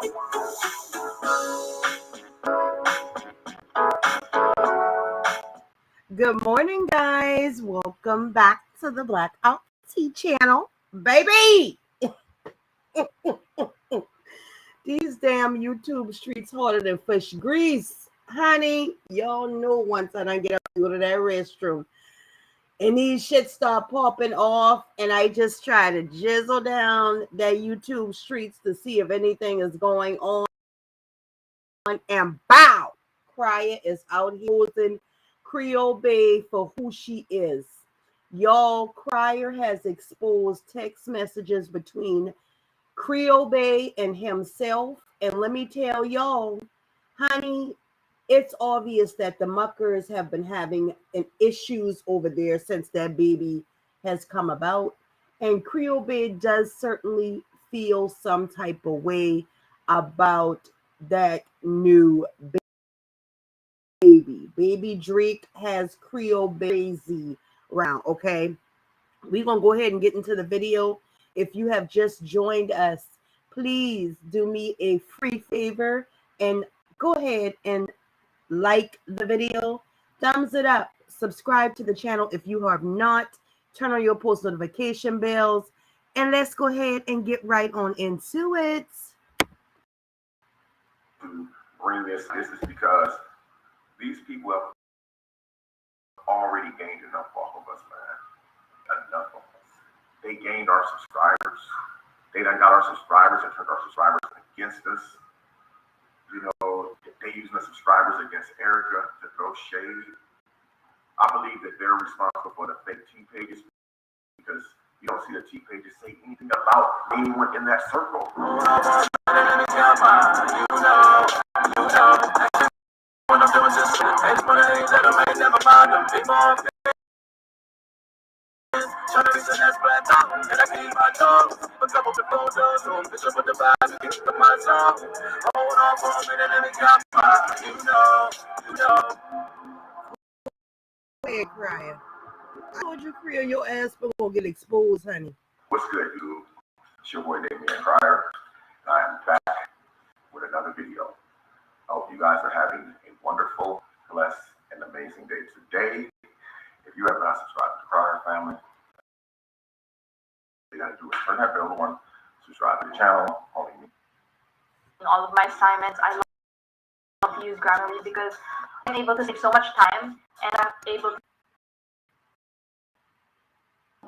Good morning, guys. Welcome back to the Blackout Tea channel, baby. These damn YouTube streets harder than fish grease, honey. Y'all know once I don't get up to go to that restroom, and these shit start popping off, and I just try to jizzle down that YouTube streets to see if anything is going on, and bow, Crier is out here using Creolebae for who she is. Y'all, Crier has exposed text messages between Creolebae and himself. And let me tell y'all, honey, it's obvious that the muckers have been having issues over there since that baby has come about. And Creolebae does certainly feel some type of way about that new baby. Baby Drake has Creolebae around, okay? We're going to go ahead and get into the video. If you have just joined us, please do me a free favor and go ahead and like the video, thumbs it up, subscribe to the channel if you have not, turn on your post notification bells, and let's go ahead and get right on into it. To bring this is because these people have already gained enough off of us, man. Enough of us. They gained our subscribers. They done got our subscribers and turned our subscribers against us. You know, they using the subscribers against Erica to throw shade. I believe that they're responsible for the fake T pages because you don't see the T pages say anything about anyone in that circle. When I'm doing this shit, it's one of the things that I may never mind them. Big more trying to reach the next plateau, and I keep my tongue. A couple of photos, so I'm fishing with the vibes, keep up my song. Hold on for a minute, let me come by. You know. Hey, Crier. I told you, Crier, your ass gonna get exposed, honey. What's good, dude? It's your boy, Damian Crier. I am back with another video. I hope you guys are having a wonderful, blessed, and amazing day today. If you have not subscribed to the Crier family, you gotta do is turn that bell on, subscribe to the channel, only me. All of my assignments, I love to use Grammarly because I'm able to save so much time and I'm able to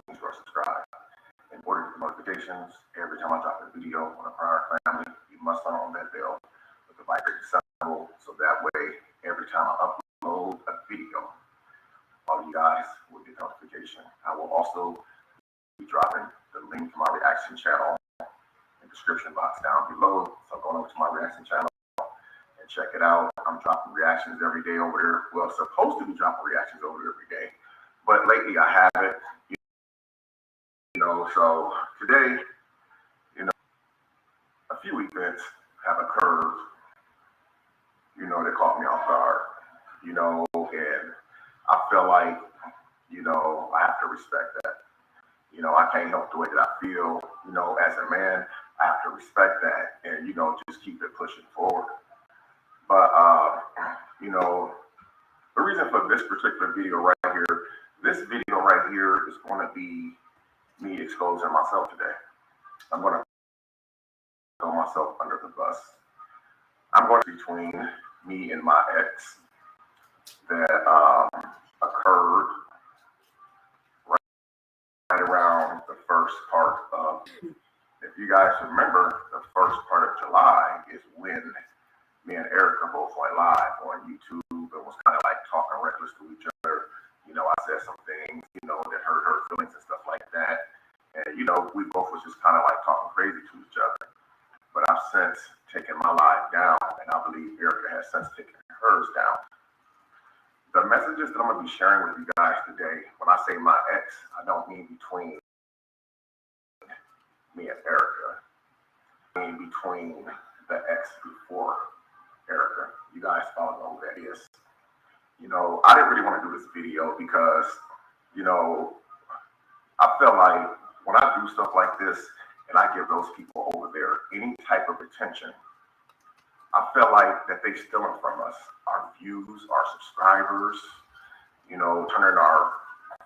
subscribe. In order to get notifications every time I drop a video on the Crier family, you must turn on that bell with the vibrating symbol, so that way, every time I upload a video, all you guys will get notification. I will also be dropping the link to my reaction channel in the description box down below. So go over to my reaction channel and check it out. I'm dropping reactions every day over there. Well, supposed to be dropping reactions over there every day, but lately I haven't. You know, so today, you know, a few events have occurred, you know, that caught me off guard, you know, and I feel like, you know, I have to respect that. You know, I can't help the way that I feel, you know, as a man. I have to respect that and, you know, just keep it pushing forward. But, you know, the reason for this particular video right here, this video right here is going to be me exposing myself today. I'm going to throw myself under the bus. I'm going to between me and my ex that occurred right around the first part of, if you guys remember, the first part of July is when me and Erica both went live on YouTube and was kind of like talking reckless to each other. You know, I said some things, you know, that hurt her feelings and stuff like that. And, you know, we both was just kind of like talking crazy to each other. But I've since taken my live down, and I believe Erica has since taken hers down. The messages that I'm going to be sharing with you guys today, when I say my ex, I don't mean between me and Erica. I mean between the ex before Erica. You guys all know who that is. You know, I didn't really want to do this video because, you know, I feel like when I do stuff like this and I give those people over there any type of attention, I feel like that they stealing from us our views, our subscribers, you know, turning our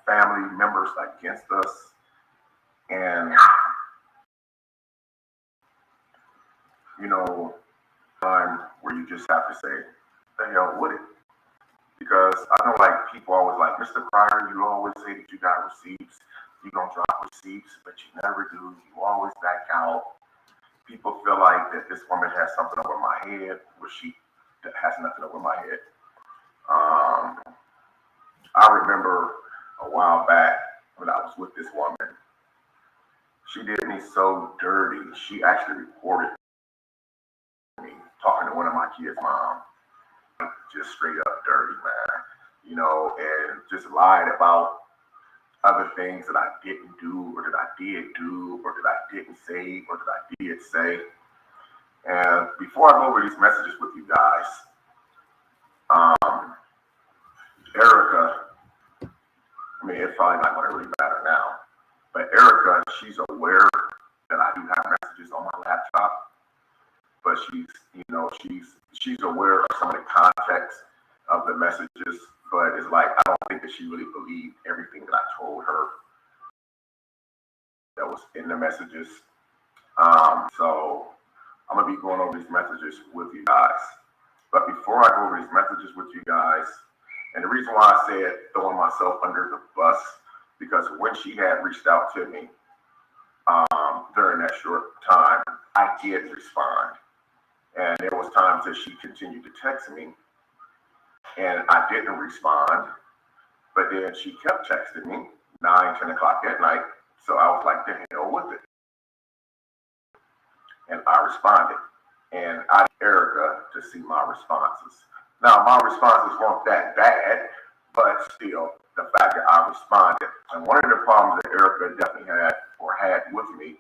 family members against us. And, you know, time where you just have to say, the hell with it. Because I know like people always like, Mr. Crier, you always say that you got receipts, you don't drop receipts, but you never do. You always back out. People feel like that this woman has something over my head, where she has nothing over my head. I remember a while back when I was with this woman, she did me so dirty. She actually reported me talking to one of my kids' mom, just straight up dirty, man. You know, and just lied about other things that I didn't do, or that I did do, or that I didn't say, or that I did say. And before I go over these messages with you guys, Erica, I mean, it's probably not going to really matter now, but Erica, she's aware that I do have messages on my laptop, but she's aware of some of the context of the messages, but it's like, I don't think that she really believed everything that I told her that was in the messages. So I'm going to be going over these messages with you guys. But before I go over these messages with you guys, and the reason why I said throwing myself under the bus, because when she had reached out to me during that short time, I did respond. And there was times that she continued to text me, and I didn't respond. But then she kept texting me 9, 10 o'clock at night. So I was like, the hell with it. And I responded. And I asked Erica to see my responses. Now, my responses weren't that bad, but still, the fact that I responded. And one of the problems that Erica definitely had with me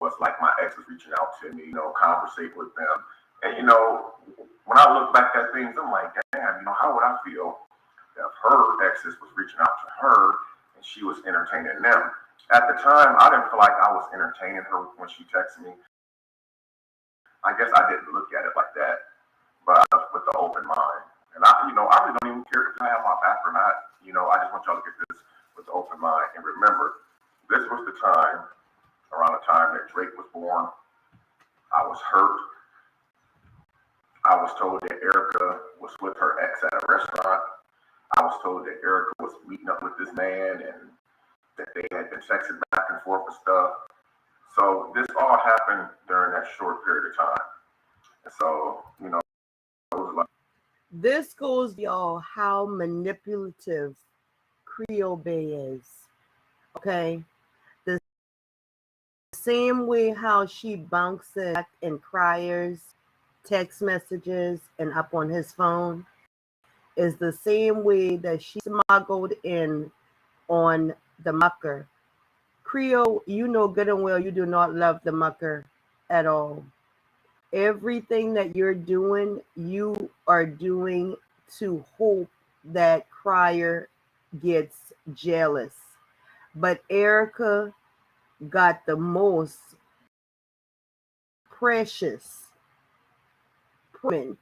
was like my ex was reaching out to me, conversating with them. And, when I look back at things, I'm like, damn, how would I feel if her exes was reaching out to her and she was entertaining them? At the time, I didn't feel like I was entertaining her when she texted me. I guess I didn't look at it like that, but with the open mind. And I really don't even care if I have my back or not. I just want y'all to look at this with the open mind. And remember, this was the time, around the time that Drake was born. I was hurt. I was told that Erica was with her ex at a restaurant. I was told that Erica was meeting up with this man and that they had been texting back and forth and stuff. So this all happened during that short period of time. And so, it was like, this goes, y'all, how manipulative Creolebae is. Okay? The same way how she bounces back and criers, text messages, and up on his phone is the same way that she smuggled in on the mucker. Creole, you know good and well you do not love the mucker at all. Everything that you're doing, you are doing to hope that Crier gets jealous. But Erica got the most precious woman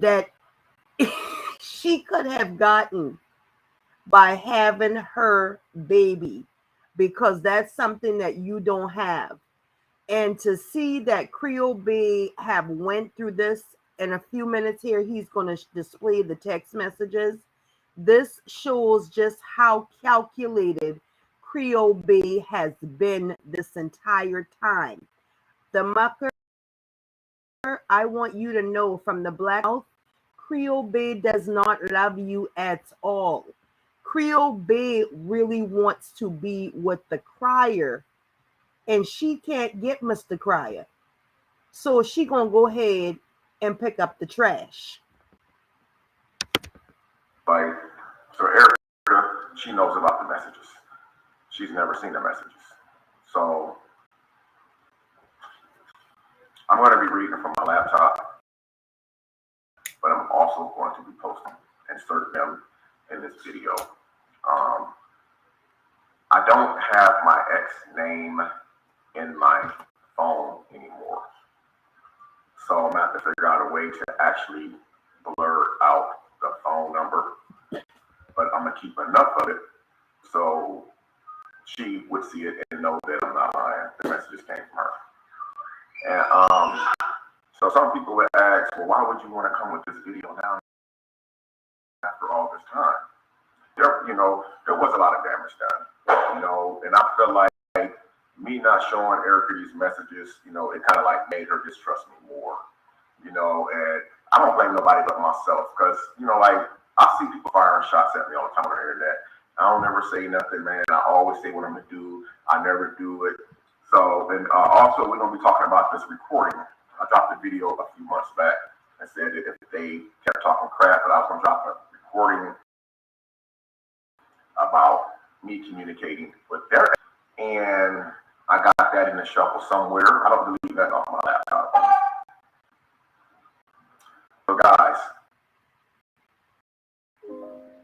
that she could have gotten by having her baby, because that's something that you don't have. And to see that Creolebae have went through this, in a few minutes here, he's going to display the text messages. This shows just how calculated Creolebae has been this entire time. The mucker, I want you to know from the black mouth, Creolebae does not love you at all. Creolebae really wants to be with the crier, and she can't get Mr. Crier. So she gonna go ahead and pick up the trash. so Erica, she knows about the messages. She's never seen the messages. So I'm going to be reading from my laptop, but I'm also going to be posting, insert them in this video. I don't have my ex name in my phone anymore. have to figure out a way to actually blur out the phone number, but I'm gonna keep enough of it so she would see it and know that I'm not lying. The messages came from her. And so some people would ask, well, why would you want to come with this video now after all this time? There was a lot of damage done, and I feel like me not showing Erica these messages, it kind of like made her distrust me more, and I don't blame nobody but myself because, like I see people firing shots at me all the time on the internet. I don't ever say nothing, man. I always say what I'm going to do. I never do it. So, and also we're going to be talking about this recording. I dropped a video a few months back and said that if they kept talking crap, that I was going to drop a recording about me communicating with their, and I got that in the shuffle somewhere. I don't delete that off my laptop. So guys,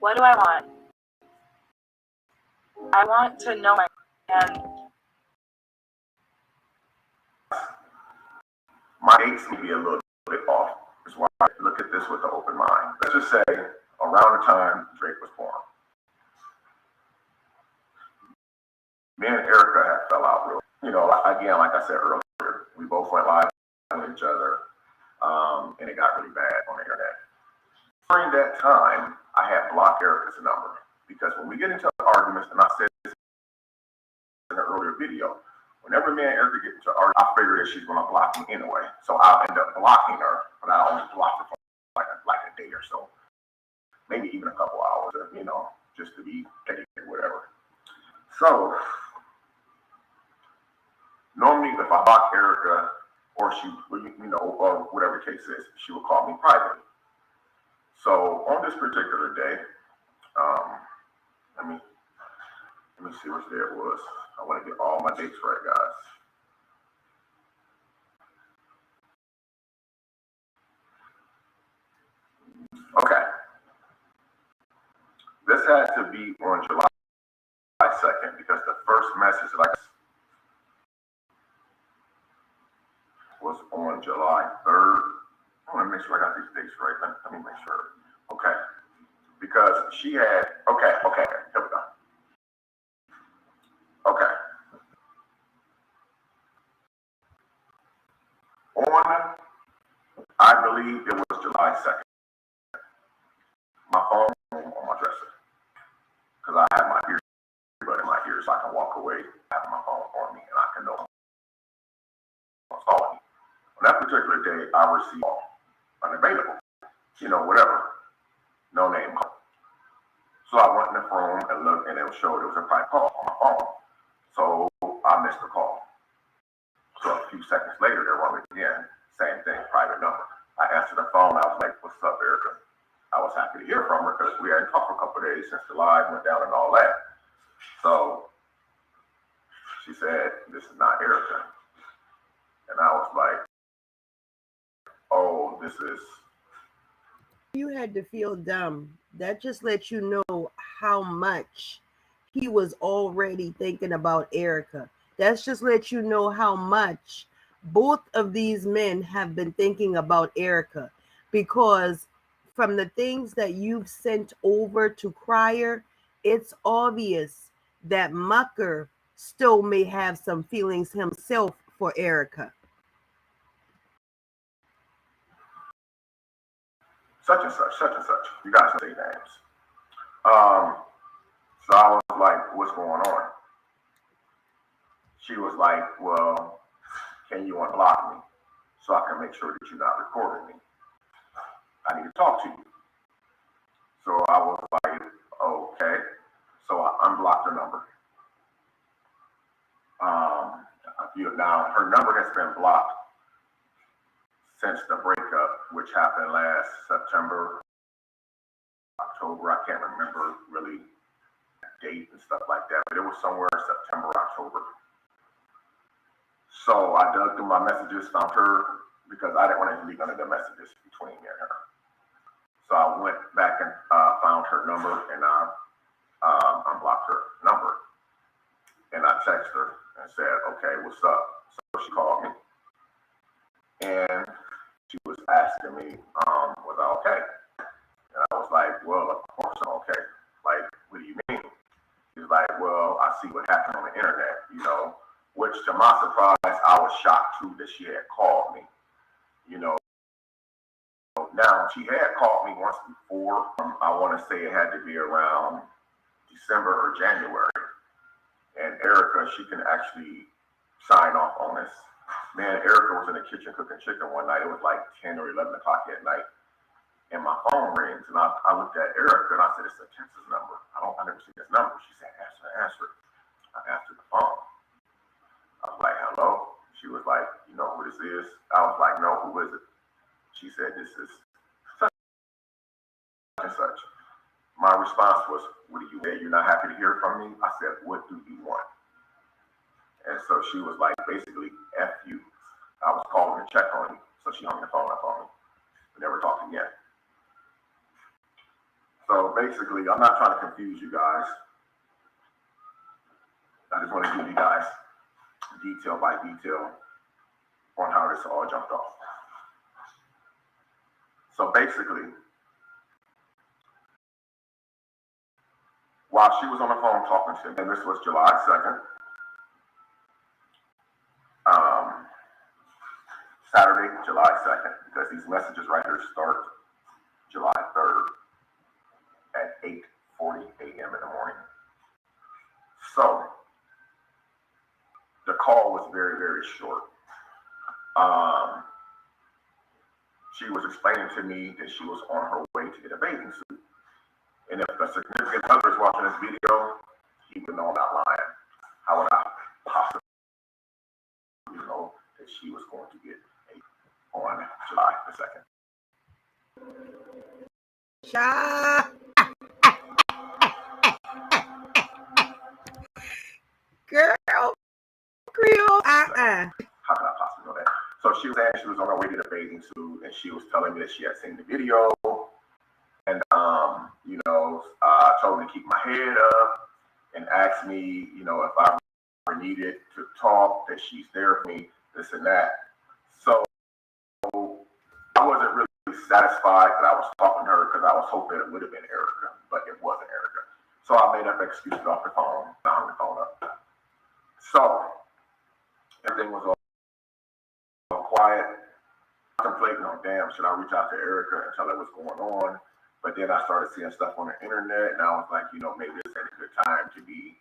what do I want? I want to know and my dates may be a little bit off. That's why I look at this with an open mind. Let's just say around the time Drake was born. Me and Erica had fell out real. Again, like I said earlier, we both went live with each other, and it got really bad on the internet. During that time, I had blocked Erica's number because when we get into arguments, and I said this in an earlier video, whenever me and Erica get into arguments, I figure that she's going to block me anyway. So I'll end up blocking her, but I only block her for like a day or so, maybe even a couple hours, just to be petty or whatever. So normally, if I block Erica, or she, or whatever the case is, she would call me privately. So on this particular day, let me see which day it was. I want to get all my dates right, guys. Okay. This had to be on July 2nd because the first message that I got was on July 3rd. I want to make sure I got these dates right. Let me make sure. Okay. Because she had, okay, here we go. Okay. On, I believe it was July 2nd. My phone on my dresser. Because I have my earbud in my ear so I can walk away, have my phone on me, and I can know what's calling me. On that particular day, I received unavailable, whatever, no name call. So I went in the phone and looked, and it showed it was a private call on my phone. So I missed the call. So a few seconds later, they rung again, same thing, private number. I answered the phone. I was like, "What's up, Erica?" I was happy to hear from her because we hadn't talked for a couple of days since the live went down and all that. So she said, "This is not Erica," and I was like, "Oh, this is." You had to feel dumb. That just lets you know how much he was already thinking about Erica. That's just let you know how much both of these men have been thinking about Erica, because from the things that you've sent over to Crier, it's obvious that Mucker still may have some feelings himself for Erica. Such and such, such and such. You guys say names. So I was like, "What's going on?" She was like, "Well, can you unblock me so I can make sure that you're not recording me? I need to talk to you." So I was like, "Okay." So I unblocked her number. Now her number has been blocked since the breakup, which happened last September, October. I can't remember really date and stuff like that, but it was somewhere in September, October. So I dug through my messages, found her, because I didn't want to delete none of the messages between me and her. So I went back and found her number, and I unblocked her number. And I texted her and said, "Okay, what's up?" So she called me, and she was asking me, was I okay? And I was like, well, of course I'm okay. Like, what do you mean? He's like, well, I see what happened on the internet, you know, which to my surprise, I was shocked too that she had called me, you know. Now, she had called me once before. I want to say it had to be around December or January. And Erica, she can actually sign off on this. Man, Erica was in the kitchen cooking chicken one night. It was like 10 or 11 o'clock at night. And my phone rings, and I looked at Erica, and I said, it's a Texas number. I never seen this number. She said, answer it. I answered the phone. I was like, hello? She was like, you know who this is? I was like, no, who is it? She said, this is such and such. My response was, what do you want? You're not happy to hear from me? I said, what do you want? And so she was like, basically, F you. I was calling to check on you. So she hung the phone up on me. We never talked again. So basically, I'm not trying to confuse you guys. I just want to give you guys detail by detail on how this all jumped off. So basically, while she was on the phone talking to me, and this was July 2nd, Saturday, July 2nd, because these messages right here start July 3rd at 8:40 a.m. in the morning. So the call was very, very short. She was explaining to me that she was on her way to get a bathing suit. And if a significant other is watching this video, he would know I'm not lying. How would I possibly know that she was going to get on July the 2nd? Girl, Creole, How could I possibly know that? So she was saying she was on her way to the bathing suit, and she was telling me that she had seen the video, and told me to keep my head up, and asked me, you know, if I ever needed to talk, that she's there for me, this and that. So I wasn't really satisfied that I was talking to her because I was hoping it would have been Erica, but it wasn't Erica. So I made up excuses off the phone, I hung the phone up. So everything was all quiet, contemplating on, damn, should I reach out to Erica and tell her what's going on? But then I started seeing stuff on the internet, and I was like, you know, maybe this ain't a good time to be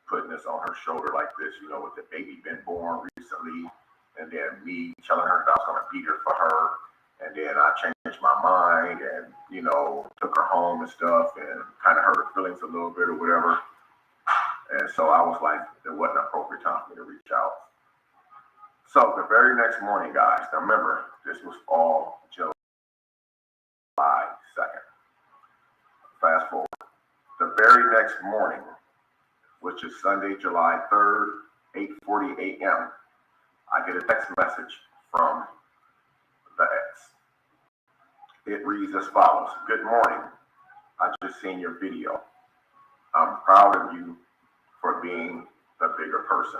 putting this on her shoulder like this, you know, with the baby been born recently, and then me telling her that I was going to beat her for her, and then I changed my mind and, you know, took her home and stuff, and kind of hurt her feelings a little bit or whatever. And so I was like, it wasn't an appropriate time for me to reach out. So the very next morning, guys, now remember, this was all July 2nd. Fast forward. The very next morning, which is Sunday, July 3rd, 8:40 a.m., I get a text message from the ex. It reads as follows. Good morning. I just seen your video. I'm proud of you for being the bigger person.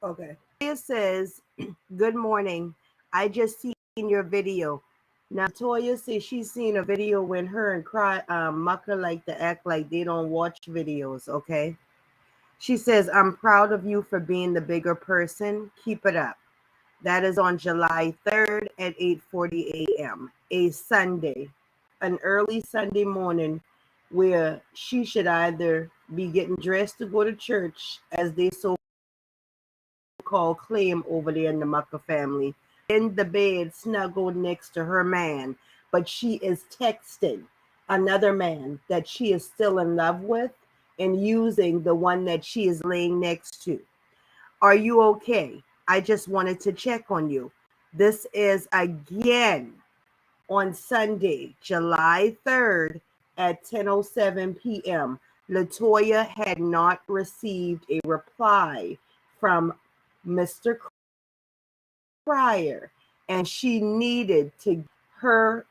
Okay. It says, good morning. I just seen your video. Now, Toya says she's seen a video when her and Mucka like to act like they don't watch videos, okay? She says, I'm proud of you for being the bigger person. Keep it up. That is on July 3rd at 8:40 a.m., a Sunday, an early Sunday morning where she should either be getting dressed to go to church, as they so-called claim over there in the Mucka family, in the bed snuggled next to her man, but she is texting another man that she is still in love with and using the one that she is laying next to. Are you okay? I just wanted to check on you. This is again on Sunday, July 3rd at 10:07 p.m. LaToya had not received a reply from Mr. Cryer, and she needed to, her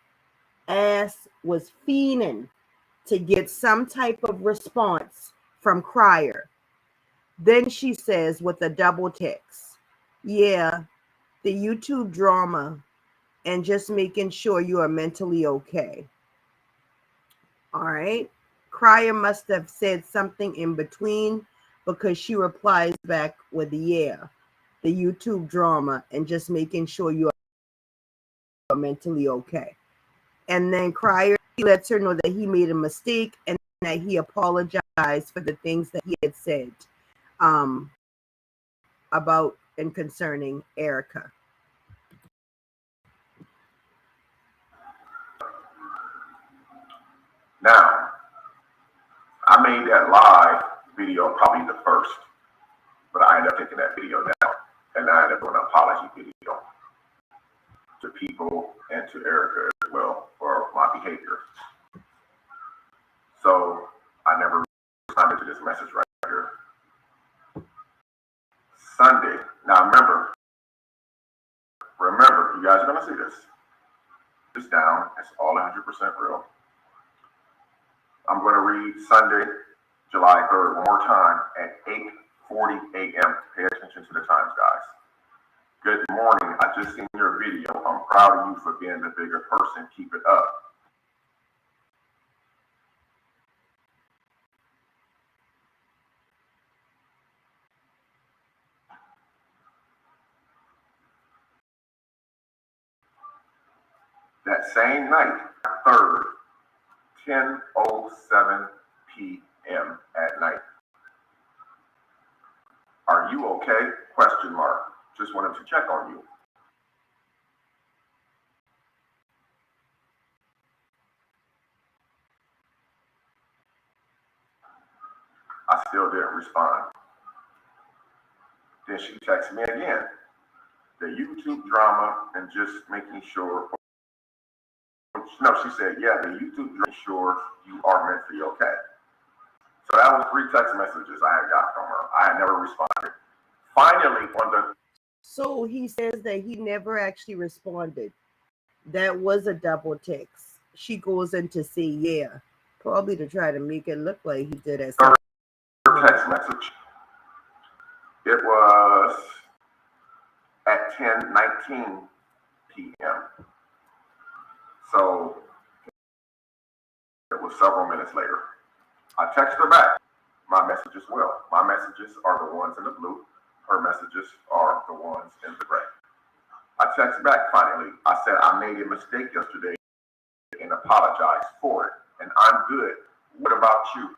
ass was fiending to get some type of response from Crier. Then she says with a double text, yeah, the YouTube drama and just making sure you are mentally okay. All right. Crier must have said something in between because she replies back with, yeah, the YouTube drama and just making sure you are mentally okay. And then Crier lets her know that he made a mistake and that he apologized for the things that he had said about and concerning Erica. Now, I made that live video probably the first, but I ended up taking that video down, and I ended up doing an apology video to people and to Erica as well for my behavior. So I never responded to this message right here. Sunday. Now remember, you guys are gonna see this. It's down. It's all 100% real. I'm gonna read Sunday, July 3rd, one more time at 8:40 a.m. Pay attention to the times, guys. Good morning. I just seen your video. I'm proud of you for being the bigger person. Keep it up. That same night, 3rd, 10:07 p.m. at night. Are you okay? Question mark. Just wanted to check on you. I still didn't respond. Then she texted me again. The YouTube drama and just making sure. No, she said, yeah, the YouTube drama, sure you are mentally okay. So that was 3 text messages I had got from her. I had never responded. Finally, on the... So he says that he never actually responded. That was a double text. She goes in to say, yeah, probably to try to make it look like he did it. Third text message. It was at 10:19 p.m. So it was several minutes later. I text her back. My messages will. My messages are the ones in the blue. Her messages are the ones in the gray. I text back finally. I said, I made a mistake yesterday and apologized for it. And I'm good. What about you?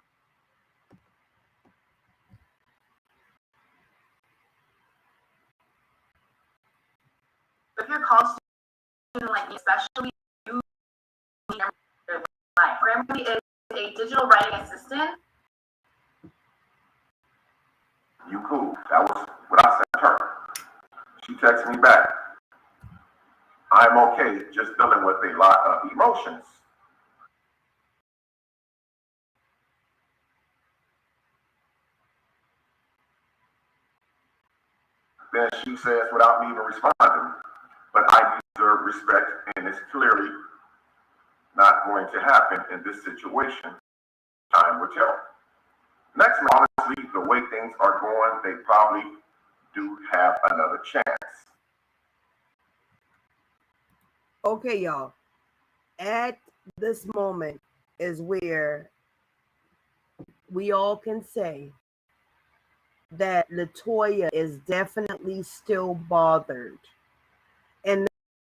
If you're called student like me, especially you, Grammarly is a digital writing assistant. You cool. That was what I sent her. She texted me back. I'm okay, just dealing with a lot of emotions. Then she says, without me even responding, but I deserve respect, and it's clearly not going to happen in this situation. Time will tell. Next, honestly, the way things are going, they probably do have another chance. Okay, y'all. At this moment is where we all can say that LaToya is definitely still bothered. And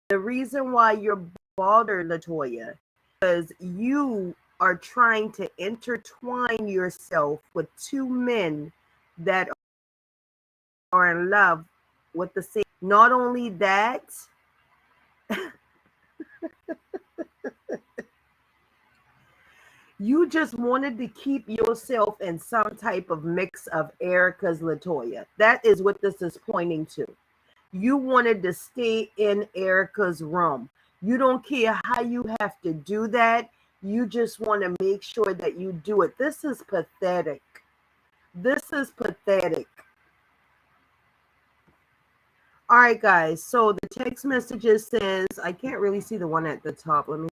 the reason why you're bothered, LaToya, because you are trying to intertwine yourself with 2 men that are in love with the same. Not only that, you just wanted to keep yourself in some type of mix of Erica's LaToya. That is what this is pointing to. You wanted to stay in Erica's room. You don't care how you have to do that. You just want to make sure that you do it. This is pathetic. This is pathetic. All right, guys. So the text messages says, I can't really see the one at the top. Let me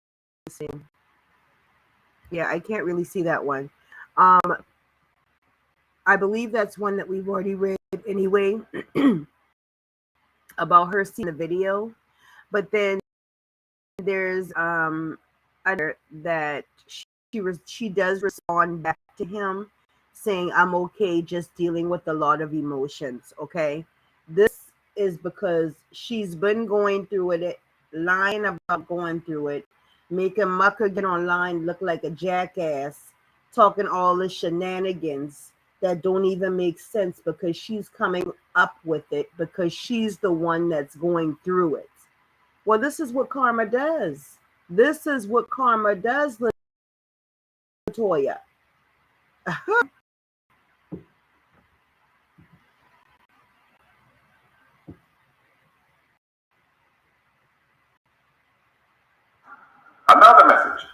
see. Yeah, I can't really see that one. Um, I believe that's one that we've already read anyway about her seeing the video. But then there's other that she does respond back to him saying, I'm okay just dealing with a lot of emotions. Okay. This is because she's been going through it, lying about going through it, making Mucker get online look like a jackass, talking all the shenanigans that don't even make sense because she's coming up with it because she's the one that's going through it. Well, this is what karma does. This is what karma does, Latoya. Another message.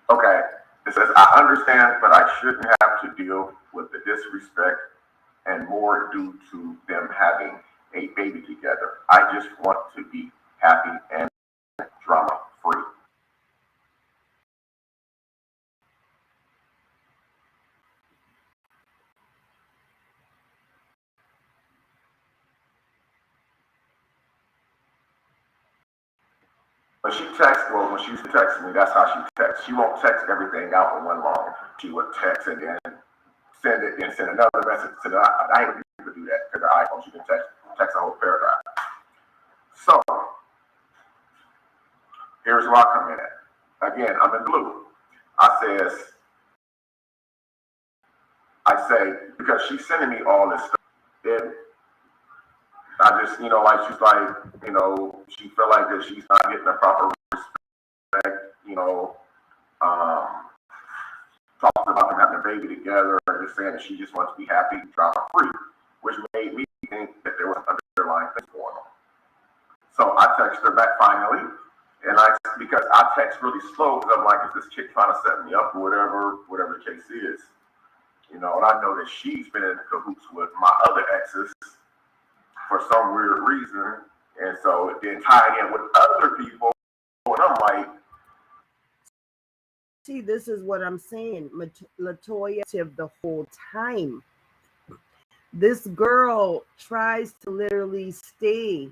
Okay. It says, I understand, but I shouldn't have to deal with the disrespect and more due to them having a baby together. I just want to be happy and drama free. When she used to text me, that's how she texts. She won't text everything out in one long. She would text and then send it and send another message to the I hate when people do that because the iPhone, you can text a whole paragraph. So here's where I come in at. Again, I'm in blue. I say, because she's sending me all this stuff. And I just, like she's like, she feel like that she's not getting the proper respect, talking about them having a baby together and just saying that she just wants to be happy, drama free, which made me think that there was underlying things going on. So I text her back finally, and because I text really slow because I'm like, is this chick trying to set me up or whatever the case is, and I know that she's been in cahoots with my other exes for some weird reason, and so it then tied in with other people, and I'm like, see, this is what I'm saying, Latoya, the whole time. This girl tries to literally stay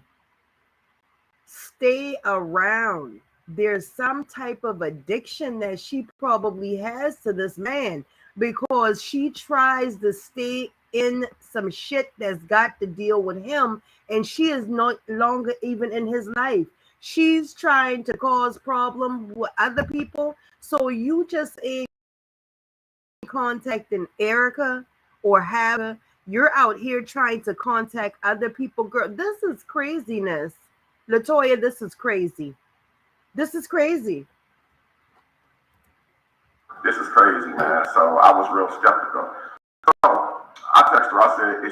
around. There's some type of addiction that she probably has to this man because she tries to stay in some shit that's got to deal with him, and she is no longer even in his life. She's trying to cause problem with other people. So you just ain't contacting Erica or have her. You're out here trying to contact other people. Girl, this is craziness. Latoya, this is crazy. This is crazy. this is crazy, man. So I was real skeptical. So I texted her, I said, is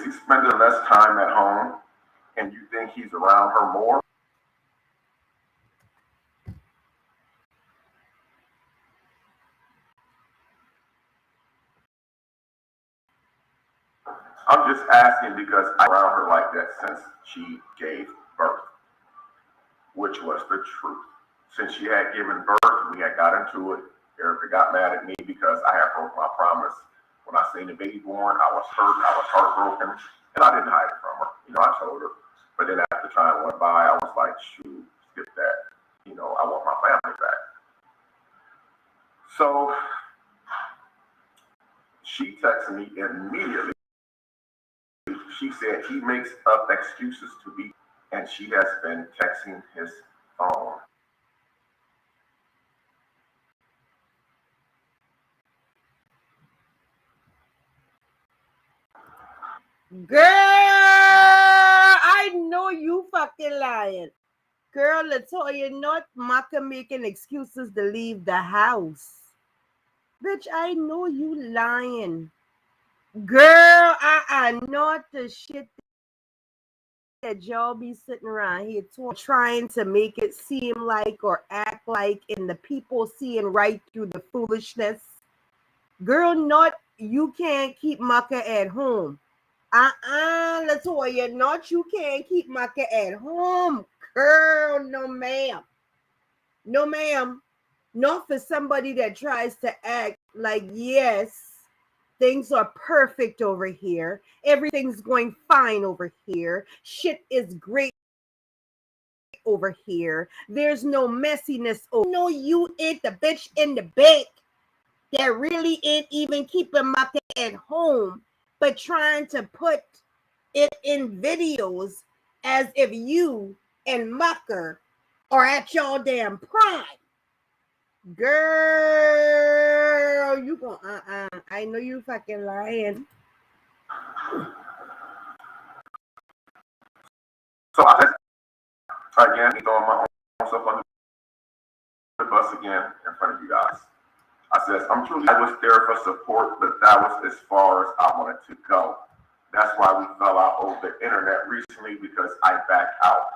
he spending less time at home and you think he's around her more? I'm just asking because I around her like that since she gave birth, which was the truth. Since she had given birth, we had got into it. Erica got mad at me because I had broke my promise. When I seen the baby born, I was hurt, I was heartbroken, and I didn't hide it from her. I told her. But then after time went by, I was like, shoot, skip that. I want my family back. So she texted me immediately. She said he makes up excuses to be, and she has been texting his phone. Girl, I know you fucking lying. Girl, Latoya, not Maka making excuses to leave the house. Bitch, I know you lying. Girl, not the shit that y'all be sitting around here trying to make it seem like or act like, and the people seeing right through the foolishness. Girl, not you can't keep Maka at home. Latoya, not you can't keep Maka at home. Girl, no ma'am. No, ma'am. Not for somebody that tries to act like, yes, things are perfect over here. Everything's going fine over here. Shit is great over here. There's no messiness. Oh, no, you ain't the bitch in the back that really ain't even keeping my at home, but trying to put it in videos as if you and Mucker are at y'all damn prime. Girl, you gon' I know you fucking lying. So I just again throwing my own stuff under the bus again in front of you guys. I said I was there for support, but that was as far as I wanted to go. That's why we fell out over the internet recently, because I backed out.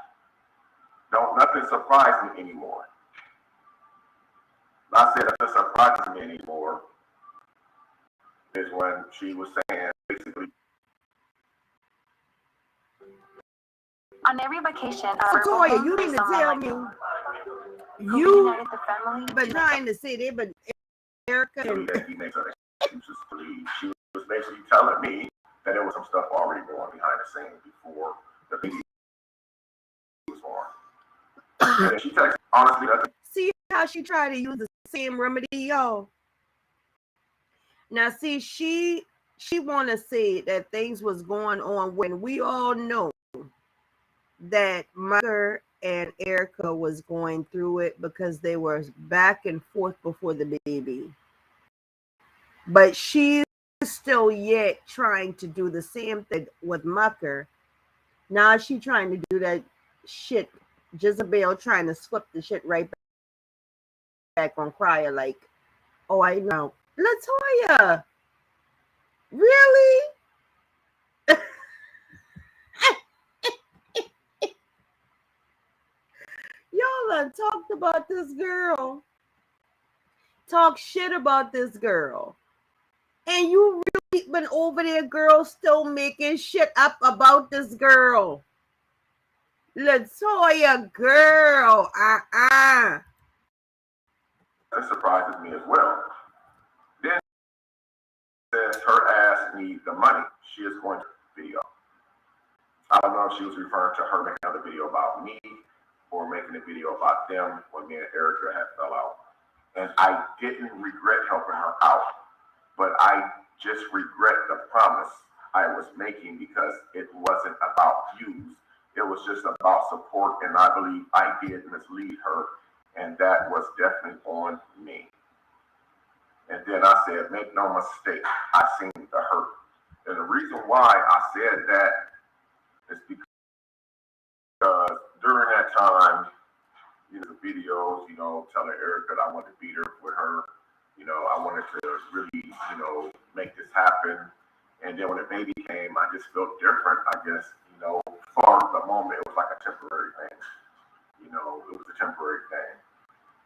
Don't nothing surprise me anymore. I said nothing surprises me anymore is when she was saying basically on every vacation. Toya, you mean to tell me you been trying to say they but Erica and that he makes her excuses to leave. She was basically telling me that there was some stuff already going behind the scenes before the video was on. And she texted honestly nothing. See how she tried to use the same remedy, y'all. Now see, she want to say that things was going on when we all know that Mother and Erica was going through it because they were back and forth before the baby. But she's still yet trying to do the same thing with Mucker. Now she trying to do that shit. Jezebel trying to flip the shit right back on Crier like, oh, I know. LaToya, really? Y'all done talked about this girl. Talk shit about this girl. And you really been over there, girl, still making shit up about this girl. LaToya, girl. That surprises me as well. Then says her ass needs the money. She is going to video. I don't know if she was referring to her making another video about me or making a video about them when me and Erica had fell out. And I didn't regret helping her out, but I just regret the promise I was making because it wasn't about views. It was just about support, and I believe I did mislead her, and that was definitely on me. And then I said, make no mistake, I seen the hurt. And the reason why I said that is because during that time, the videos, telling Erica that I wanted to beat her with her, I wanted to really, make this happen. And then when the baby came, I just felt different, I guess, for the moment, it was like a temporary thing. It was a temporary thing.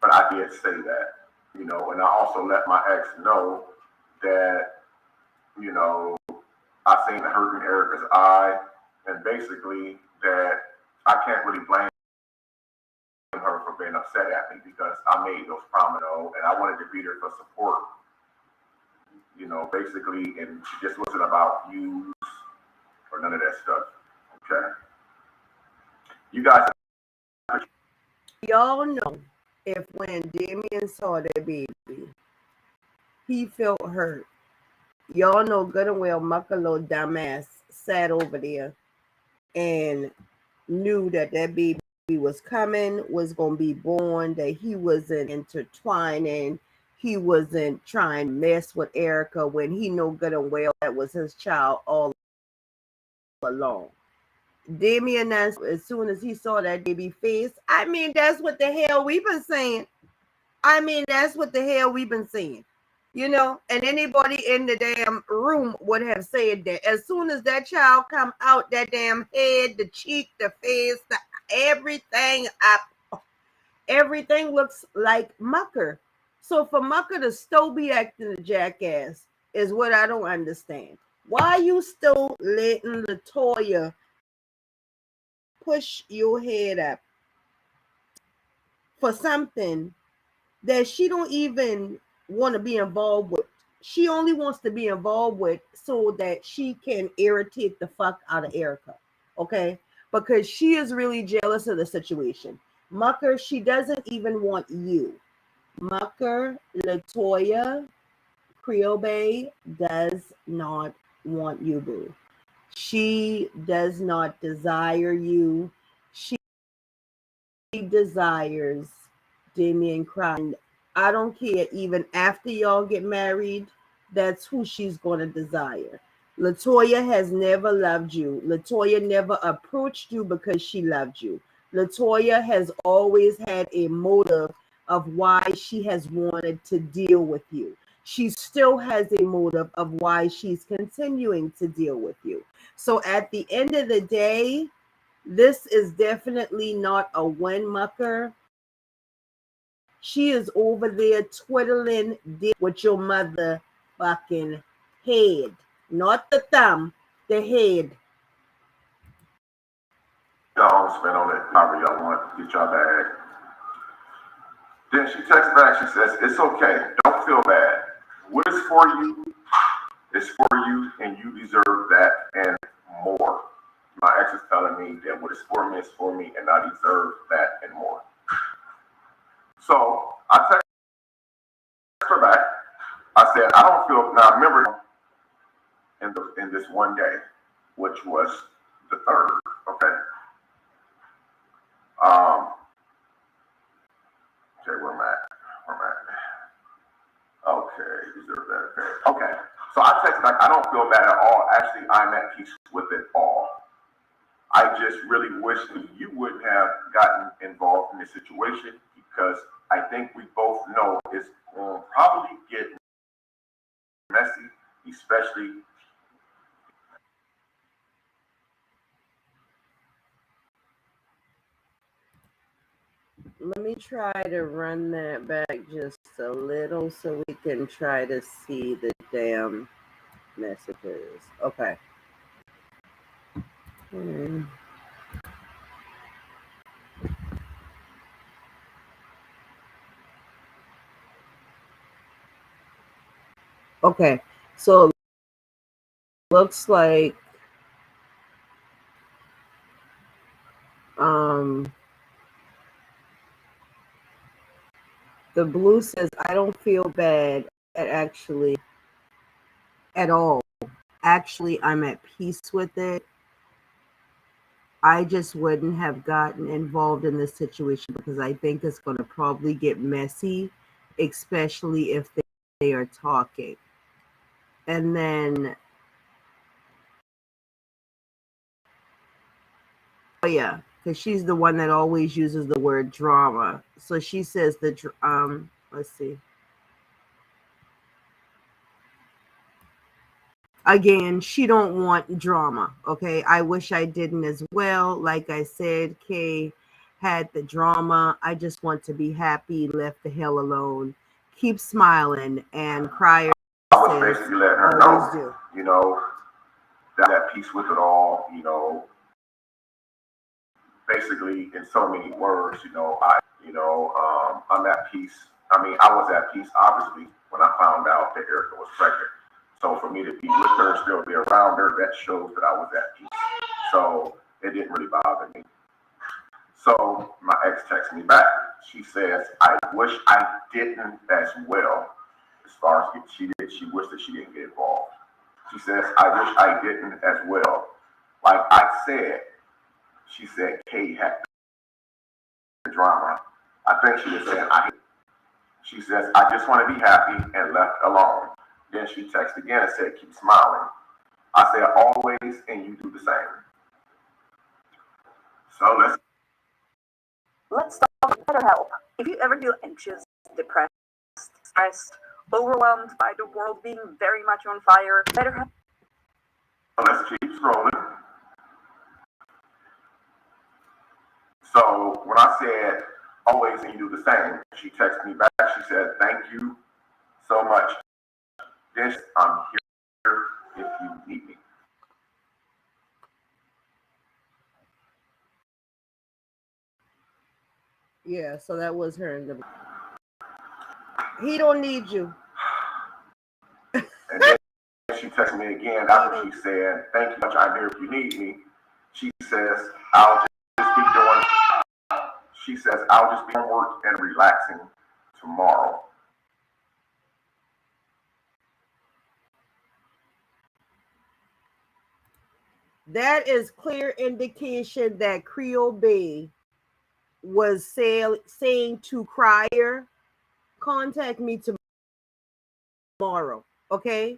But I did say that, and I also let my ex know that, I seen the hurt in Erica's eye, and basically that I can't really blame her for being upset at me because I made those promises, and I wanted to beat her for support, basically, and she just wasn't about views or none of that stuff. Okay, you guys, y'all know if when Damien saw that baby, he felt hurt. Y'all know good and well Mucker little dumbass sat over there and knew that baby was coming, was going to be born, that he wasn't intertwining, he wasn't trying to mess with Erica when he knew good and well that was his child all along. Damien, as soon as he saw that baby face, that's what the hell we've been saying. That's what the hell we've been saying. And anybody in the damn room would have said that as soon as that child come out, that damn head, the cheek, the face, everything looks like Mucker. So for Mucker to still be acting a jackass is what I don't understand. Why you still letting LaToya push your head up for something that she don't even want to be involved with. She only wants to be involved with so that she can irritate the fuck out of Erica. Okay? Because she is really jealous of the situation. Mucker, she doesn't even want you. Mucker, Latoya, Creolebae does not want you, boo. She does not desire you. She desires Damien Crown. I don't care. Even after y'all get married, that's who she's going to desire. Latoya has never loved you. Latoya never approached you because she loved you. Latoya has always had a motive of why she has wanted to deal with you. She still has a motive of why she's continuing to deal with you. So at the end of the day, this is definitely not a win, Mucker. She is over there twiddling with your mother fucking head. Not the thumb, the head. Y'all spend on it however y'all want. Get y'all bag. Then she texts back. She says, "It's okay. Don't feel bad. What is for you is for you, and you deserve that and more." My ex is telling me that what is for me is for me, and I deserve that and more. So I text her back. I said, "I don't feel." Now remember, in this one day, which was the 3rd. Okay. Okay, where am I at? Okay, deserve that. Okay. So I texted back, "I don't feel bad at all. Actually, I'm at peace with it all. I just really wish that you wouldn't have gotten involved in this situation because I think we both know it's going to probably get messy, especially." Let me try to run that back just a little so we can try to see the damn messages. Okay. Okay. So it looks like the blue says, "I don't feel bad at all. Actually, I'm at peace with it. I just wouldn't have gotten involved in this situation because I think it's going to probably get messy, especially if they are talking." And then, oh yeah, because she's the one that always uses the word drama. So she says let's see. Again, she don't want drama. Okay, I wish I didn't as well. Like I said, Kay had the drama. I just want to be happy, left the hell alone, keep smiling, and Crier I was basically letting her always know, you know, that peace with it all, you know, basically in so many words, I'm at peace. I mean, I was at peace, obviously, when I found out that Erica was pregnant. So for me to be with her, still be around her, that shows that I was at peace. So it didn't really bother me. So my ex texts me back. She says, "I wish I didn't as well." As far as she wished that she didn't get involved. She says, "I wish I didn't as well. Like I said," she said, "Kate had the drama." I think she was saying, she says, "I just want to be happy and left alone." Then she texted again and said, "Keep smiling." I said, "Always, and you do the same." So let's talk about BetterHelp. If you ever feel anxious, depressed, stressed, overwhelmed by the world being very much on fire, BetterHelp. let's keep scrolling. So when I said always and you do the same, she texted me back. She said, "Thank you so much. I'm here if you need me." Yeah, so that was her in the. He don't need you. And then she texted me again after she said, "Thank you much. I'm here if you need me." She says, "I'll just be doing." She says, "I'll just be doing work and relaxing tomorrow." That is clear indication that Creolebae was saying to Crier, contact me tomorrow, okay?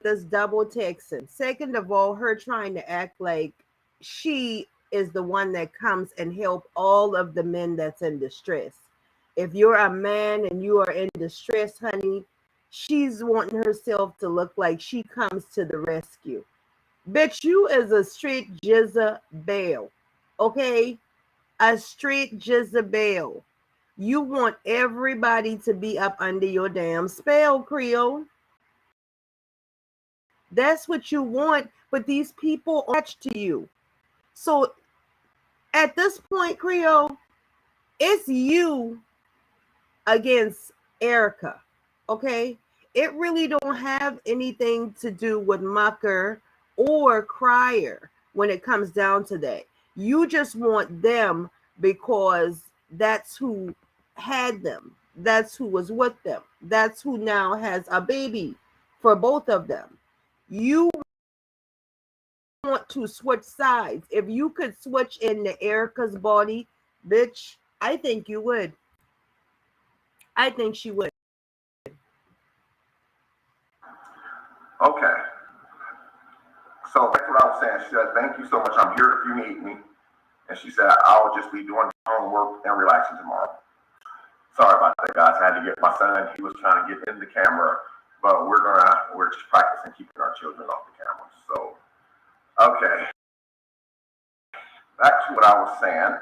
That's double texting. Second of all, her trying to act like she is the one that comes and help all of the men that's in distress. If you're a man and you are in distress, honey, she's wanting herself to look like she comes to the rescue. Bitch, you is a straight Jezebel, okay? A straight Jezebel. You want everybody to be up under your damn spell, Creole. That's what you want, but these people are attached to you. So at this point, Creole, it's you against Erica, okay? It really don't have anything to do with Mucker or Crier when it comes down to that. You just want them because that's who had them. That's who was with them. That's who now has a baby for both of them. You want to switch sides. If you could switch into Erica's body, bitch, I think you would. I think she would. Okay. So that's what I was saying. She said, "Thank you so much. I'm here if you need me." And she said, "I'll just be doing homework and relaxing tomorrow." Sorry about that, guys. I had to get my son. He was trying to get in the camera, but we're just practicing keeping our children off the camera. So, okay. Back to what I was saying.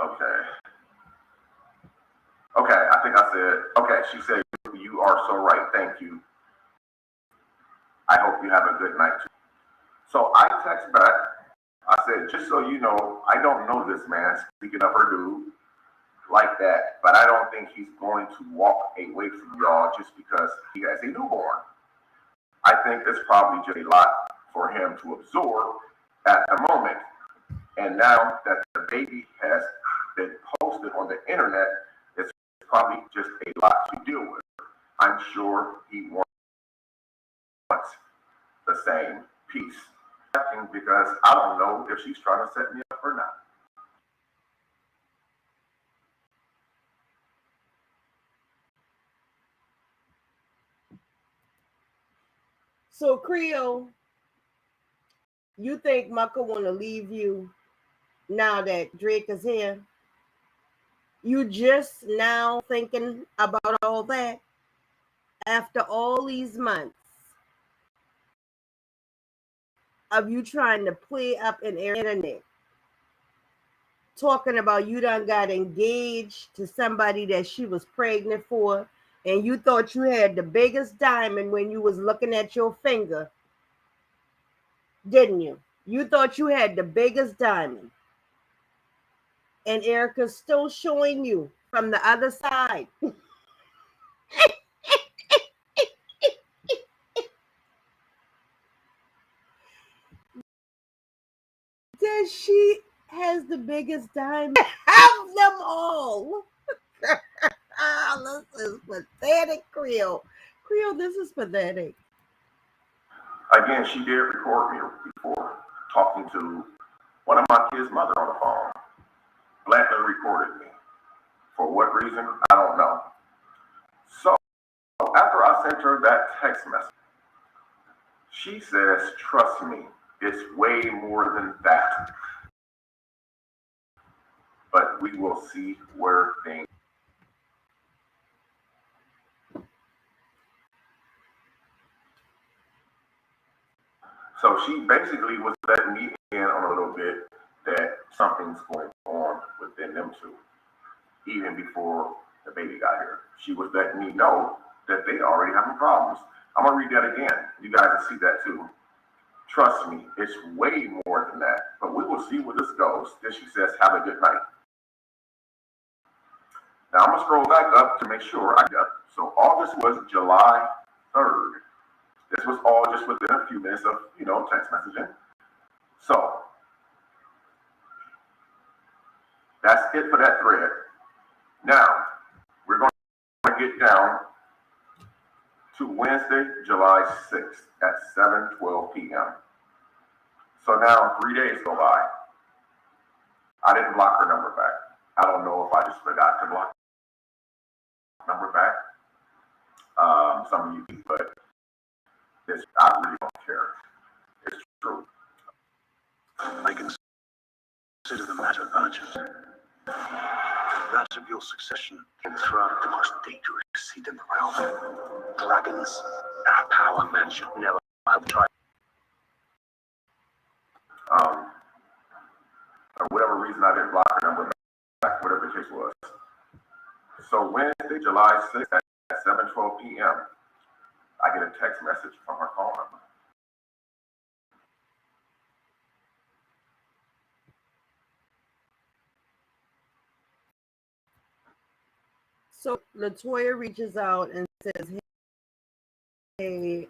Okay. Okay, I think I said, okay, she said, "You are so right. Thank you. I hope you have a good night too." So I text back. I said, "Just so you know, I don't know this man," speaking of her dude, "like that, but I don't think he's going to walk away from y'all just because he has a newborn. I think it's probably just a lot for him to absorb at the moment. And now that the baby has been posted on the internet, it's probably just a lot to deal with. I'm sure he wants the same piece." Because I don't know if she's trying to set me up or not. So Creole, you think Mucka want to leave you now that Drake is here? You just now thinking about all that after all these months of you trying to play up in the internet, talking about you done got engaged to somebody that she was pregnant for, and you thought you had the biggest diamond when you was looking at your finger, didn't you? You thought you had the biggest diamond, and Erica's still showing you from the other side. That she has the biggest diamond of them all. This is pathetic, Creole. Creole, this is pathetic. Again, she did record me before talking to one of my kids' mother on the phone. Blatantly recorded me. For what reason? I don't know. So after I sent her that text message, she says, "Trust me, it's way more than that. But we will see where things." So she basically was letting me in on a little bit that something's going on within them two, even before the baby got here. She was letting me know that they already having problems. I'm gonna read that again. You guys will see that too. Trust me, it's way more than that. But we will see where this goes. Then she says, have a good night. Now I'm going to scroll back up to make sure I got it. So August was July 3rd. This was all just within a few minutes of, text messaging. So that's it for that thread. Now we're going to get down to Wednesday, July 6th at 7:12 p.m. So now 3 days go by. I didn't block her number back. I don't know if I just forgot to block her number back. Some of you, but I really don't care. It's true. I consider the matter urgent. That of your succession throughout the most dangerous seat in the realm. Dragons, our power man should never have tried. For whatever reason, I didn't block her number back, whatever the case was. So Wednesday, July 6th at 7:12 p.m., I get a text message from her phone number. So Latoya reaches out and says, hey,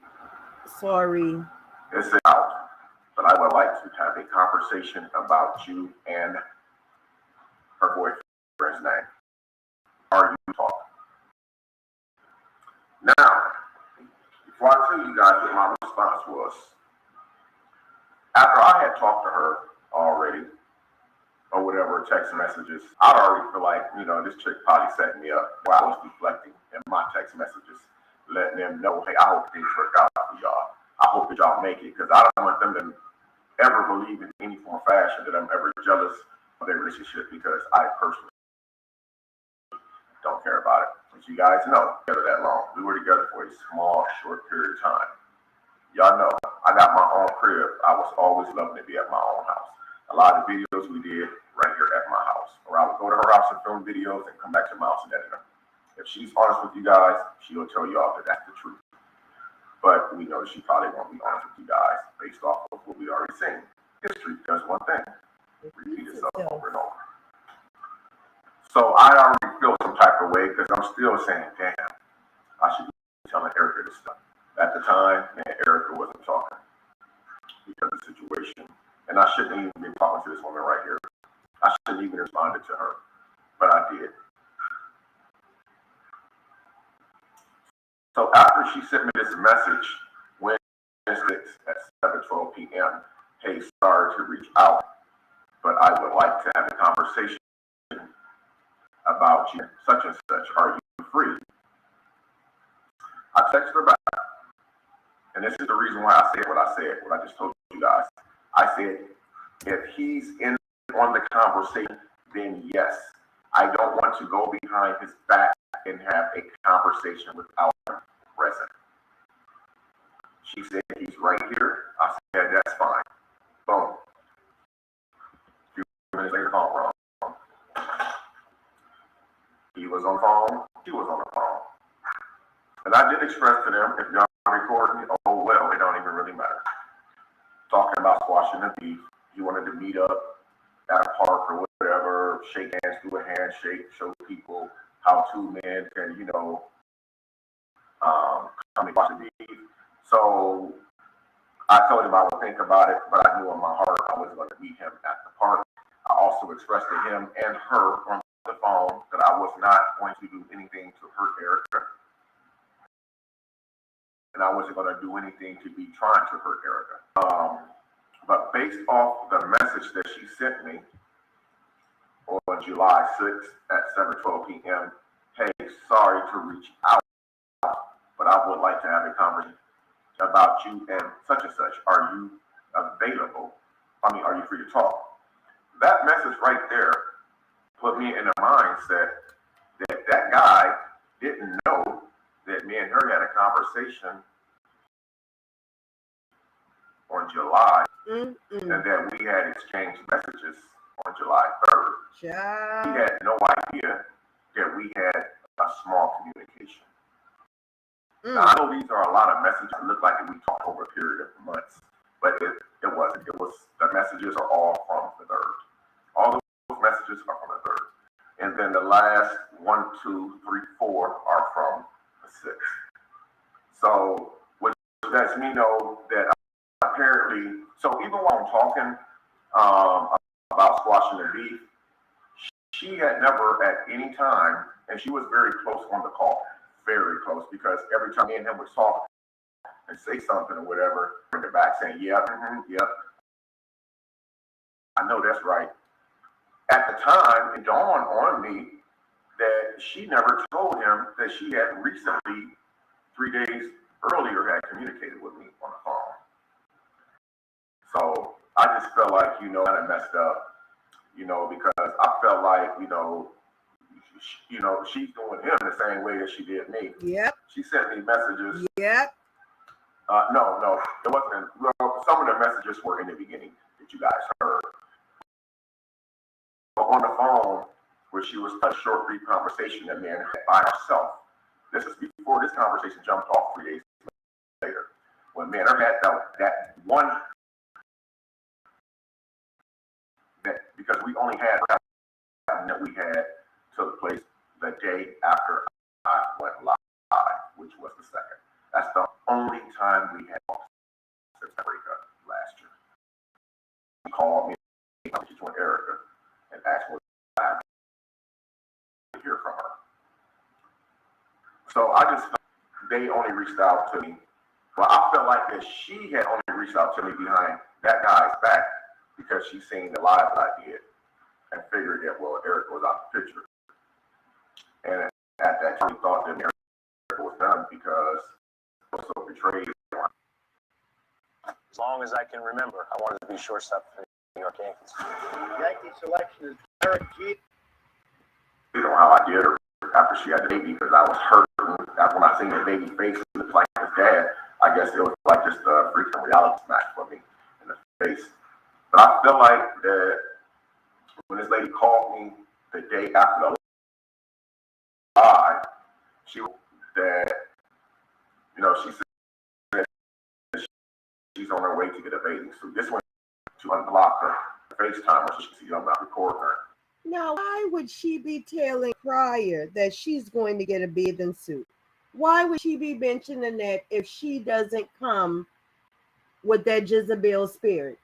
sorry. It's out, but I would like to have a conversation about you and her boyfriend's name. Are you talking? Now, before I tell you guys what my response was, after I had talked to her already, or whatever, text messages, I already feel like, this chick probably set me up while I was deflecting in my text messages, letting them know, hey, I hope things work out for y'all. I hope that y'all make it, because I don't want them to ever believe in any form or fashion that I'm ever jealous of their relationship, because I personally don't care about it. As you guys know, together that long. We were together for a small, short period of time. Y'all know, I got my own crib. I was always loving to be at my own house. A lot of the videos we did right here at my house, or I would go to her house and film videos and come back to my house and edit them. If she's honest with you guys, she'll tell y'all that that's the truth. But we know she probably won't be honest with you guys based off of what we already seen. History does one thing, repeat itself over and over. So I already feel some type of way, because I'm still saying, damn, I should be telling Erica this stuff. At the time, Erica wasn't talking because of the situation. And I shouldn't even be talking to this woman right here. I shouldn't even responded to her, but I did. So after she sent me this message, Wednesday at 7:12 p.m., hey, sorry to reach out, but I would like to have a conversation about you, such and such. Are you free? I texted her back, and this is the reason why I said what I just told you guys. I said, if he's in on the conversation, then yes. I don't want to go behind his back and have a conversation without him present. She said, he's right here. I said, that's fine. Boom. A few minutes later, phone wrong. He was on the phone. She was on the phone. And I did express to them, if y'all recording, oh well, it don't even really matter. Talking about squashing the beef. You wanted to meet up at a park or whatever, shake hands, do a handshake, show people how two men can, come and watch the beef. So I told him I would think about it, but I knew in my heart I was going to meet him at the park. I also expressed to him and her on the phone that I was not going to do anything to hurt Erica. And I wasn't going to do anything to be trying to hurt Erica. But based off the message that she sent me on July 6th at 7:12 p.m., hey, sorry to reach out, but I would like to have a conversation about you and such and such. Are you available? Are you free to talk? That message right there put me in a mindset that that guy didn't know that me and her had a conversation on July, and that we had exchanged messages on July 3rd. Yeah. He had no idea that we had a small communication. Now, I know these are a lot of messages that look like we talked over a period of months, but it wasn't. It was, the messages are all from the third. All those messages are from the third. And then the last 1, 2, 3, 4 are from the sixth. So, which lets me know that apparently, so even while I'm talking about squashing the beef, she had never at any time, and she was very close on the call, very close, because every time me and him would talk and say something or whatever, bring it back saying, yeah, yep, I know that's right. At the time, it dawned on me that she never told him that she had recently, 3 days earlier, had communicated with me on the phone. So I just felt like, kind of messed up, because I felt like, she's doing him the same way that she did me. Yep. She sent me messages. Yep. No, it wasn't. Well, some of the messages were in the beginning that you guys heard. But on the phone, where she was a short, brief conversation that man had by herself. This is before this conversation jumped off 3 days later. When man had that one, that because we only had that we had took place the day after I went live, which was the second. That's the only time we had since the breakup last year. She called me, she joined Erica, and asked what I to hear from her. So they only reached out to me. Well, I felt like that she had only reached out to me behind that guy's back because she seen the live that I did and figured that, well, Erica was out the picture. And at that time, we thought that Erica was done because I was so betrayed. As long as I can remember, I wanted to be shortstop for the New York Yankees. Yankee selection is Derek Jeter. You know how I did her after she had the baby because I was hurting. When I seen the baby face look like his dad, I guess it was like just a freaking reality smack for me in the face. But I feel like that when this lady called me the day after the live, she said she's on her way to get a bathing suit. This went to unblock her FaceTime so she can see I'm not recording her. Now, why would she be telling Crier that she's going to get a bathing suit? Why would she be mentioning that if she doesn't come with that Jezebel spirit?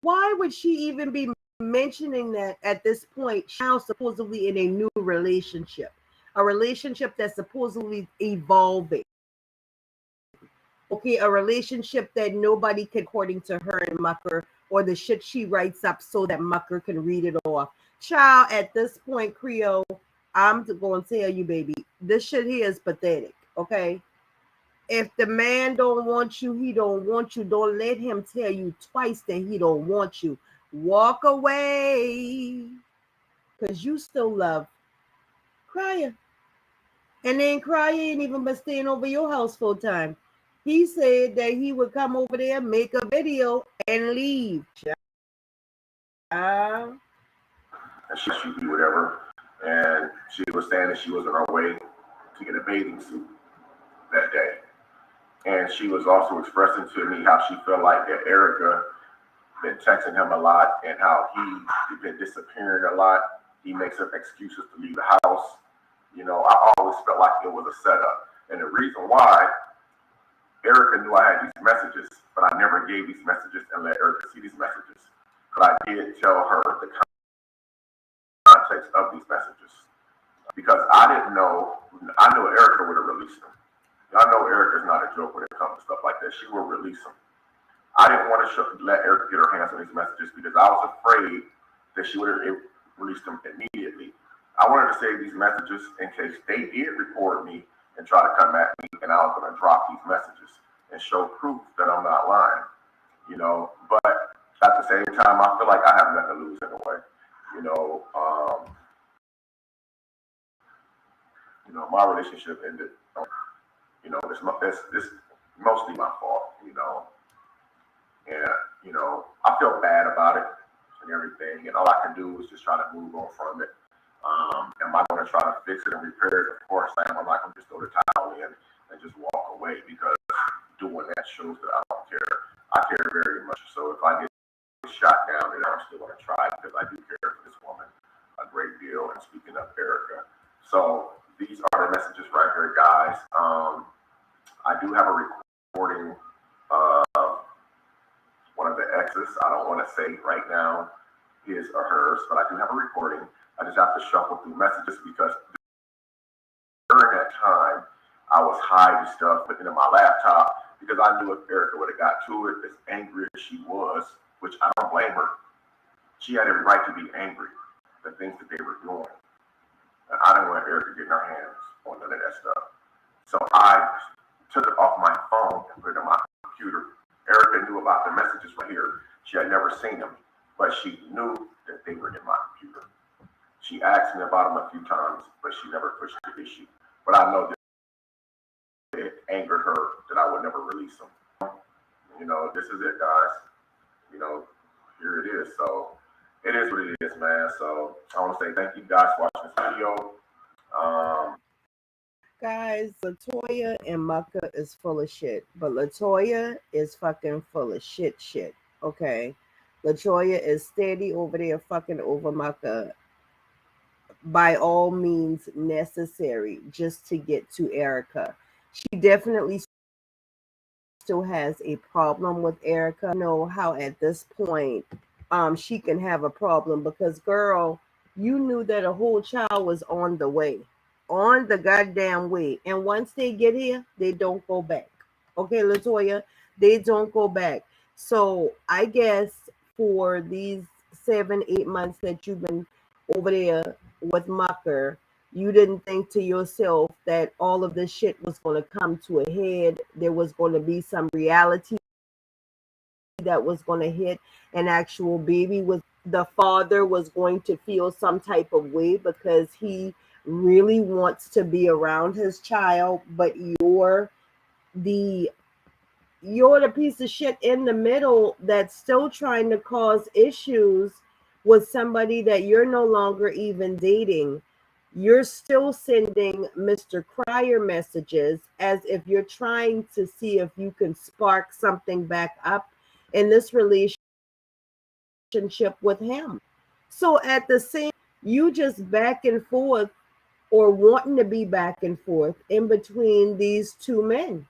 Why would she even be mentioning that at this point, now supposedly in a new relationship, a relationship that's supposedly evolving? Okay, a relationship that nobody can, according to her and Mucker, or the shit she writes up so that Mucker can read it off. Child, at this point, Creole, I'm going to tell you, baby, this shit here is pathetic, okay? If the man don't want you, he don't want you. Don't let him tell you twice that he don't want you. Walk away, because you still love Crier. And then Crier ain't even been staying over your house full time. He said that he would come over there, make a video, and leave. And she do whatever. And she was saying that she was on her way to get a bathing suit that day. And she was also expressing to me how she felt like that Erica been texting him a lot and how he's been disappearing a lot. He makes up excuses to leave the house. I always felt like it was a setup. And the reason why, Erica knew I had these messages, but I never gave these messages and let Erica see these messages. But I did tell her the context of these messages because I didn't know. I knew Erica would have released them. Y'all know Erica's not a joke when it comes to stuff like that. She will release them. I didn't want to let Erica get her hands on these messages because I was afraid that she would have released them immediately. I wanted to save these messages in case they did report me and try to come at me, and I was going to drop these messages and show proof that I'm not lying. But at the same time, I feel like I have nothing to lose in a way. My relationship ended. This mostly my fault. And I feel bad about it and everything. And all I can do is just try to move on from it. Am I going to try to fix it and repair it? Of course I am. I'm not going to just throw the towel in and just walk away because doing that shows that I don't care. I care very much. So if I get shot down, then I'm still going to try because I do care for this woman a great deal. And speaking of Erica, so these are the messages right here, guys. I do have a recording of one of the exes. I don't want to say right now his or hers, but I do have a recording. I just have to shuffle through messages because during that time, I was hiding stuff within my laptop because I knew if Erica would have got to it, as angry as she was, which I don't blame her, she had every right to be angry, the things that they were doing. And I didn't want Erica getting her hands on none of that stuff. So I took it off my phone and put it on my computer. Erica knew about the messages right here. She had never seen them, but she knew that they were in my computer. She asked me about them a few times, but she never pushed the issue. But I know that it angered her that I would never release them. You know, this is it, guys. You know, here it is. So it is what it is, man. So I want to say thank you guys for watching this video. Guys, Latoya and Mucka is full of shit, but Latoya is fucking full of shit. Okay, Latoya is steady over there fucking over Mucka by all means necessary just to get to Erica. She definitely still has a problem with Erica. I know how at this point she can have a problem because, girl, you knew that a whole child was on the way. On the goddamn way. And once they get here, they don't go back. Okay, Latoya, they don't go back. So I guess for these 7-8 months that you've been over there with Mucker, you didn't think to yourself that all of this shit was going to come to a head. There was going to be some reality that was going to hit an actual baby. Was the father was going to feel some type of way because he really wants to be around his child, but you're the piece of shit in the middle that's still trying to cause issues with somebody that you're no longer even dating. You're still sending Mr. Crier messages as if you're trying to see if you can spark something back up in this relationship with him. So at the same, you just back and forth or wanting to be back and forth in between these two men.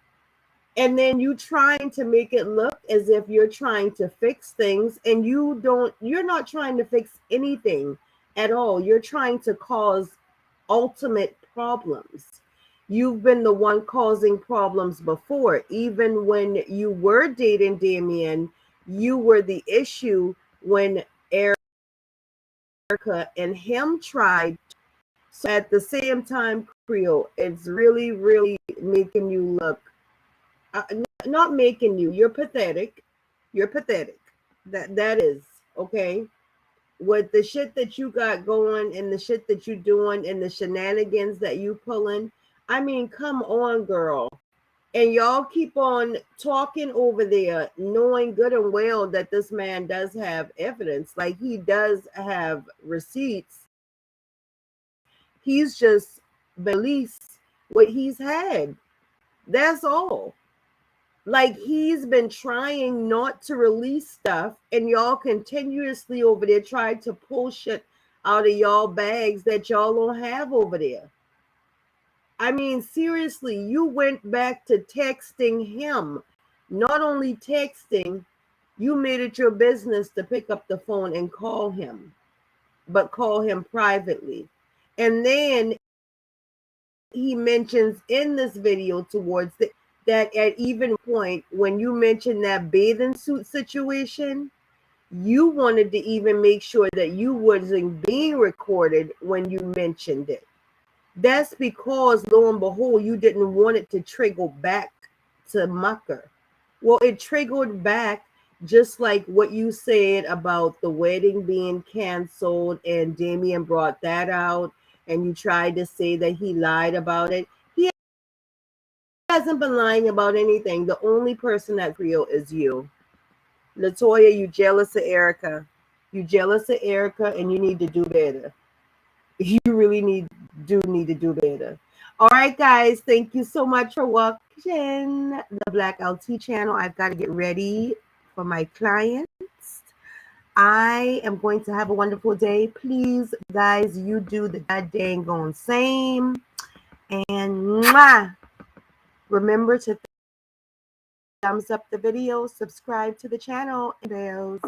And then you trying to make it look as if you're trying to fix things, and you're not trying to fix anything at all. You're trying to cause ultimate problems. You've been the one causing problems before. Even when you were dating Damien, you were the issue when Erica and him tried. So at the same time, Creole, it's really, really making you look, not making you, you're pathetic. You're pathetic. That is, okay? With the shit that you got going and the shit that you doing and the shenanigans that you pulling, I mean, come on, girl. And y'all keep on talking over there, knowing good and well that this man does have evidence. Like, he does have receipts. He's just released what he's had. That's all. Like, he's been trying not to release stuff, and y'all continuously over there trying to pull shit out of y'all bags that y'all don't have over there. I mean, seriously, you went back to texting him. Not only texting, you made it your business to pick up the phone and call him, but call him privately. And then he mentions in this video towards that at even point when you mentioned that bathing suit situation, you wanted to even make sure that you wasn't being recorded when you mentioned it. That's because, lo and behold, you didn't want it to trigger back to Mucker. Well, it triggered back just like what you said about the wedding being canceled, and Damien brought that out, and you tried to say that he lied about it. He hasn't been lying about anything. The only person that Creole is you. Latoya, you jealous of Erica. You jealous of Erica, and you need to do better. You really need to do better. All right, guys, thank you so much for watching the Black LT channel. I've got to get ready for my clients. I am going to have a wonderful day. Please, guys, you do the goddamn going same. And mwah, remember to thumbs up the video, subscribe to the channel, and bells.